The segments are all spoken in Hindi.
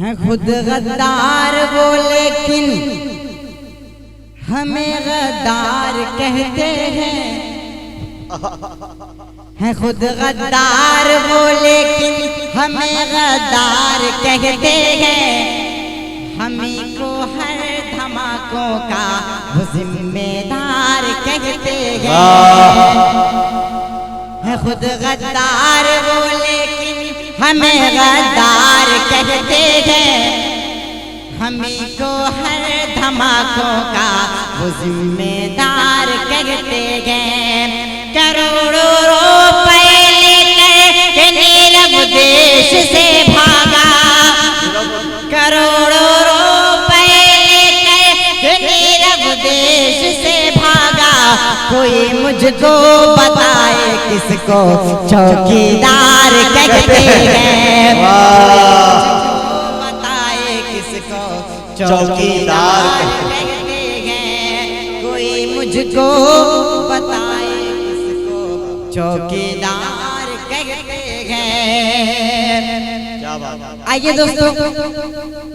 हैं खुद गद्दार वो लेकिन हमें गद्दार कहते हैं खुद गद्दार वो लेकिन हमें गद्दार कहते हैं। हमी को हर धमाकों का वो जिम्मेदार कहते हैं खुद गद्दार वो लेकिन हमें गद्दार कहते हैं। हमी को हर धमाकों का वो जिम्मेदार कहते हैं। करोड़ों रुपए लेकर नीरव देश से भागा, करोड़ों रुपए लेकर नीरव देश से भागा। कोई मुझको बताए किसको चौकीदार कहते हैं, बताए किसको चौकीदार कहते हैं। कोई मुझको बताए किसको चौकीदार कहते हैं। आइए दोस्तों,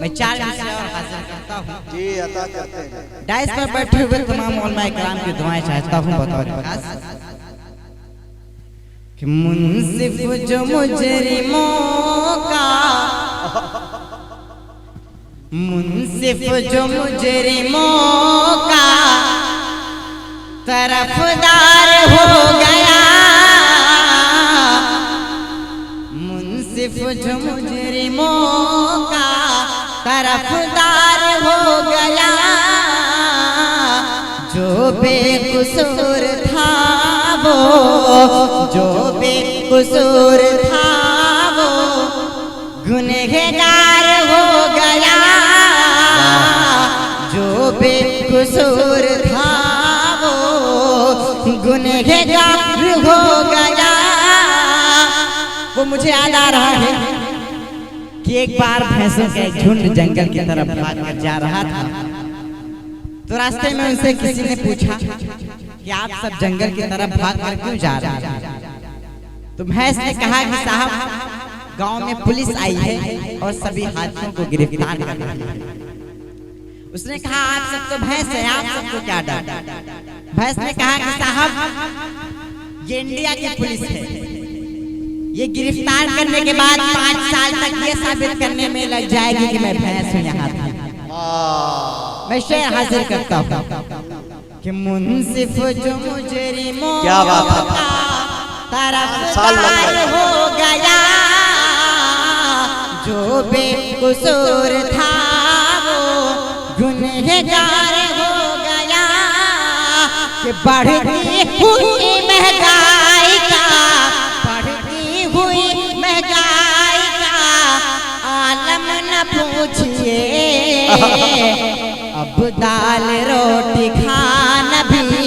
मैं 4 मिनट और हाजिर करता हूँ जी, अता करते हैं। डाइस पर बैठे हुए तमाम उलमाए किराम की दुआएं चाहता हूँ। बताओ कि मुंसिफ जो मुजरिमों का, मुंसिफ जो मुजरिमों का तरफदार हो गया, मुंसिफ जो मुजरिमों का तरफदार हो गया। जो बेकसूर था वो, जो बेकसूर था वो गुनहगार हो गया। जो बेकसूर था वो गुनहगार हो गया। वो मुझे याद आ रहा है कि एक बार भैंसों का एक झुंड जंगल की तरफ भाग कर जा रहा था। तो रास्ते में उनसे किसी ने पूछा कि आप सब जंगल की तरफ भाग कर क्यों जा रहे हैं? तो भैंस ने कहा कि साहब, गांव में पुलिस आई है और सभी हाथियों को गिरफ्तार कर रही है। उसने कहा आप सब तो भैंस है, आप सबको क्या डर? भैंस ने कहा कि साहब, ये इंडिया की पुलिस है, ये गिरफ्तार करने के बाद 5 साल तक ये साबित करने में लग जाएगी कि मैं भैंस हूँ। यहाँ मैं शेर हाजिर करता हूँ कि मुंसिफ जो मुजरिमों क्या बात है, तरफदार हो गया। जो बेकसूर था वो गुनहगार हो गया। कि बढ़ती हुई महंगाई का, बढ़ती हुई महंगाई का आलम न पूछिए। अब दाल रोटी खाना भी,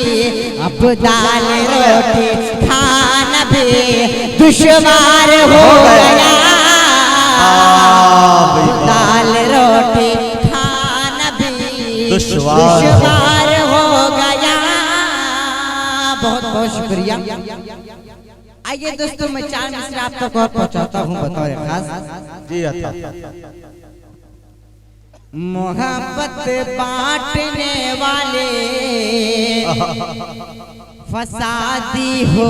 अब दाल रोटी खाना भी दुश्वार हो गया। दाल रोटी खाना भी दुश्वार हो गया। बहुत बहुत शुक्रिया। आइए दोस्तों, मैं 4 मिनट आप तक और पहुंचाता हूँ। बताओ खास जी, अता मोहब्बत बांटने वाले फसादी हो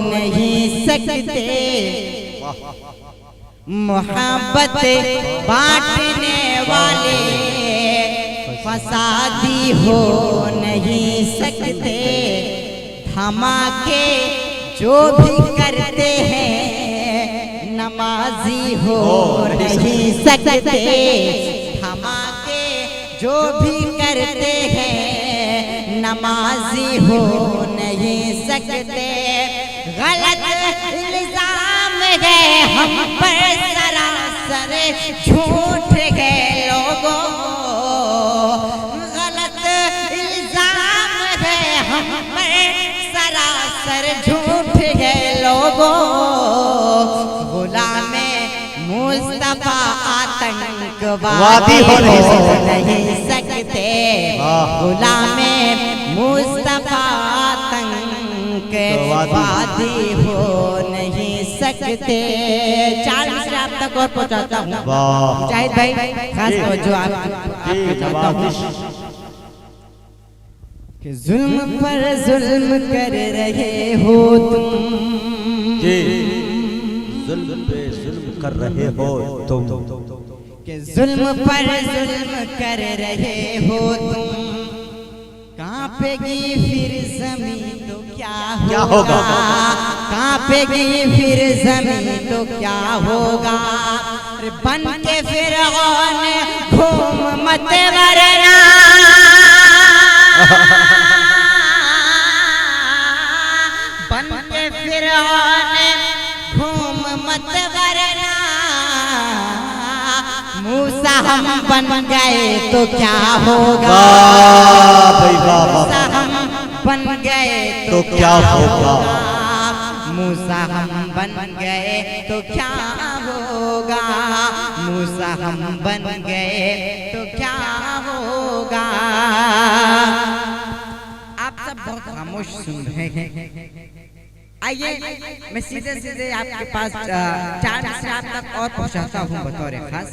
नहीं सकते। मोहब्बत बांटने वाले फसादी हो नहीं सकते। धमाके जो भी करते हैं नमाजी हो नहीं सकते। धमाके जो भी करते हैं नमाजी हो नहीं सकते। गलत इल्जाम है हम पर सरासर झूठ है लोगों। गलत इल्जाम है हम पर सरासर झूठ है लोगों। गुलाम मुस्तफा आतंकवादी हो नहीं सकते। गुलाम मुस्तफा आतंकवादी हो नहीं सकते। सकते। 4 मिसरे आप तक और पहुंचाता हूँ। वाह। मुजाहिद भाई खास जी। तवज्जो आप जी, चाहता हूँ जवाब कि जुल्म पर जुल्म कर रहे हो तुम, जी, जुल्म पे जुल्म कर रहे हो तुम, कि जुल्म पर जुल्म कर रहे हो तुम। कांपेगी फिर जमीन तो क्या होगा? कांपेगी फिर जमीन तो क्या होगा? अरे बन के फिरौन घूम मत वरना, बन के फिरौन घूम मत वरना। मूसा हम बन गए तो क्या होगा? वाह भाई वाह मूसा वाह। हम बन गए तो क्या होगा? मूसा हम बन गए तो क्या होगा? मूसा हम बन गए तो क्या होगा? आप सब बहुत खामोश सुन रहे हैं। आइए मैं सीधे सीधे आपके पास 4 मिसरे आप तक और पहुंचाता हूँ बतौर खास।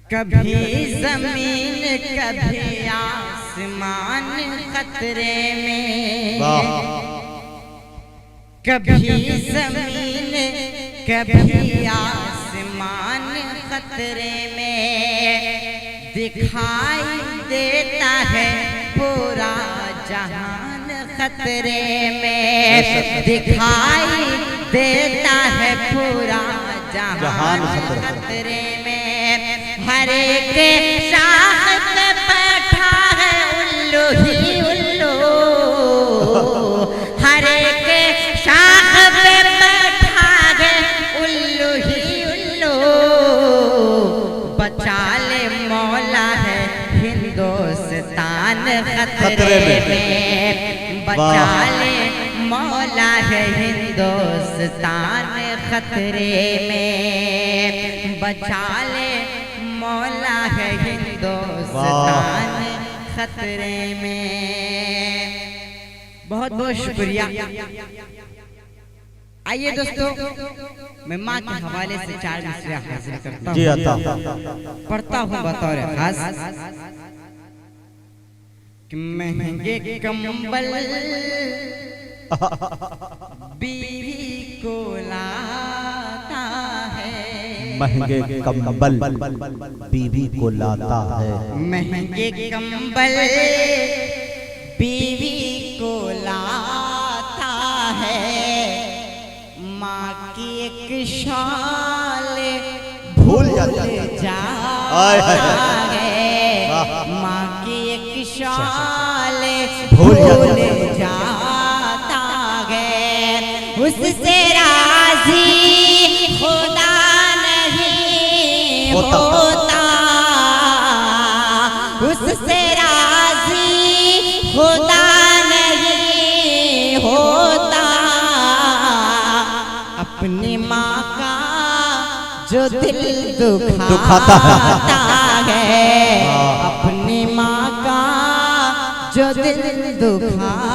कभी जमीन कभी आसमान खतरे में, कभी जमीन कभी आसमान खतरे में। दिखाई देता है पूरा जहान खतरे में, दिखाई देता है पूरा जहान खतरे में। हर एक शाख पे बैठा है उल्लू ही उल्लू, हर एक शाख पे बैठा है उल्लू ही उल्लू। बचा ले मौला है हिंदुस्तान खतरे में, बचा ले मौला है हिंदुस्तान खतरे में, बचा ले मौला है हिंदुस्तान खतरे में। बहुत बहुत शुक्रिया। आइए दोस्तों मैं माँ के हवाले से 4 मिसरे हाजिर करता जी हूँ, अता पढ़ता हूँ बतौर खास कि महंगे कंबल बीवी को लाता है, महंगे कंबल बीवी को लाता है, महंगे कंबल बीवी को लाता है। माँ की एक शाल भूल जाता है, माँ की एक शाल भूल जाता है। उससे राजी खुदा नहीं होता, उससे राजी खुदा नहीं होता। अपनी माँ का जो दिल दुखाता है, अपनी माँ का जो दिल दुखाता